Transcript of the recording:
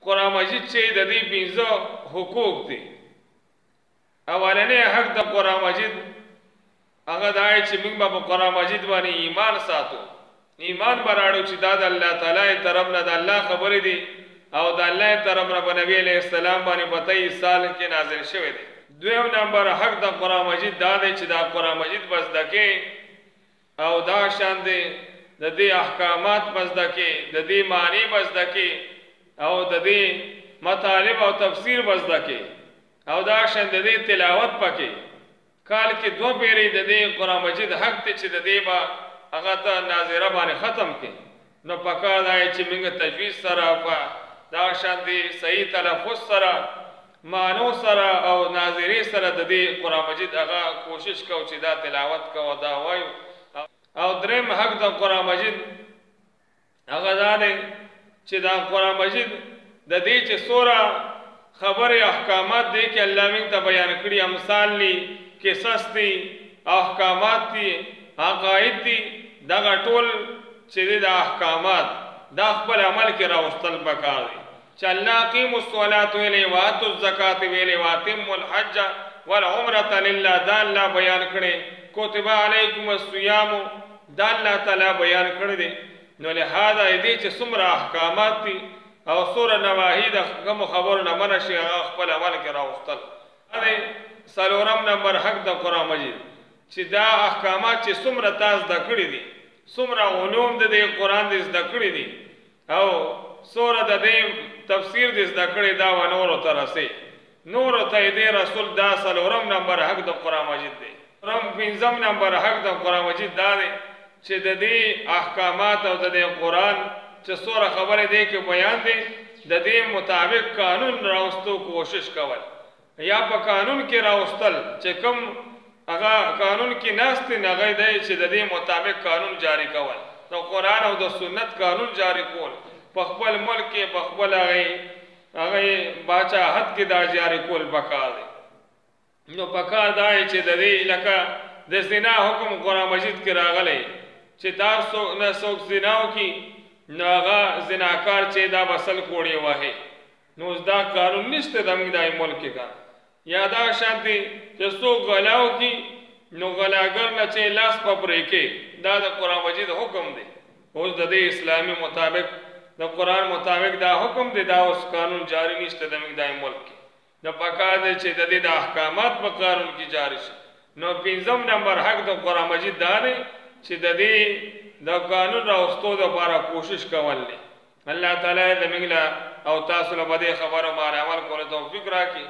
قرآن مجید چې د دې 15 حقوق دي. اولنې حق د قرآن مجید هغه دا چې موږ په قرآن مجید باندې ایمان ساتو، ایمان براړو چې دا د الله تعالی طرف نه د الله خبرې دي او د الله طرف نه په نبی علیہ السلام باندې په 23 سال کې نازل شوی دی. دویم نمبر حق د قرآن مجید دا دی چې دا قرآن مجید بس دکې او دا شان دی د دې احکامات بس دکې، د دې معنی بس دکې او د دې مطالب او تفسیر بس دکې او دا شان د دې تلاوت پکې کال کې 2 پیری د دې قرآن مجید حق ته چې د دې با هغه ته ناظره باندې ختم کې نو پکا دی چې موږ تجوید سره په دا شان دی صحیح تلفظ سره معنو سره او ناظری سره د دې قرآن مجید هغه کوشش کو چې دا تلاوت کو دا وایو. او دریم حق د قرآن مجید هغه دا دی چې دا قرآن مجید د دې چې سوره خبر احکامات دی کې الله موږ ته بیان کړي، امثال دي، قصص دي، احکامات دي، عقاید دي، دغه ټول چې د احکامات دا خپل عمل کې راوستل پکار دي چې الله اقیموا الصلاة ویلې واتوا الزکاة ویلې واتموا الحج والعمرة لله دا الله بیان کړي، کتب علیکم الصیام دا الله تعالی بیان کړی دی. نو لہذا دې چې څومره احکامات دي او سوره نواهی د کوم خبرو نه منع شي هغه خپل عمل کې راوستل. دا څلورم نمبر حق د قرآن مجید چې دا احکامات چې څومره تاسو د کړی دي، څومره علوم د دې قرآن دې زده کړی دي او سوره د دې تفسیر دې زده کړی دا و نورو ته رسي، نورو ته دې رسول. دا څلورم نمبر حق د قرآن مجید دی. پنځم نمبر حق د قرآن مجید دا دی چې د دې احکامات او د دې قرآن چې سوره خبره دی کې بیان دی د دې مطابق قانون راوستو کوشش کول یا په قانون کې راوستل چې کوم هغه قانون کې ناست نه غي دی چې د دې مطابق قانون جاری کول. نو قرآن او د سنت قانون جاری کول په خپل ملک کې په خپل هغه باچاحت کې دا جاری کول پکار دی. نو پکار دا چې د دې لکه د زنا حکم قرآن مجید کې راغلی چې تاسو نه څوک زنا وکړي نو هغه زناکار چې دا بسل کوړی وهي، نو دا قانون نشته زموږ د ملک کې. یا دا شانتي چې څوک غلا وکړي نو غلاګر نه چې لاس په پرې کې، دا د قرآن مجید حکم دی. اوس د دې اسلامي مطابق د قرآن مطابق دا حکم دی، دا اوس قانون جاری نشته زموږ د ملک کې. نو پکار دی چې د دې د احکامات په قانون کې جاری شي. نو پنځم نمبر حق د قرآن مجید دا دی چې د دې د قانون راوستو لپاره کوشش کول دي. الله تعالی زموږ له او تاسو له دې خبرو باندې عمل کولو توفیق راکړي.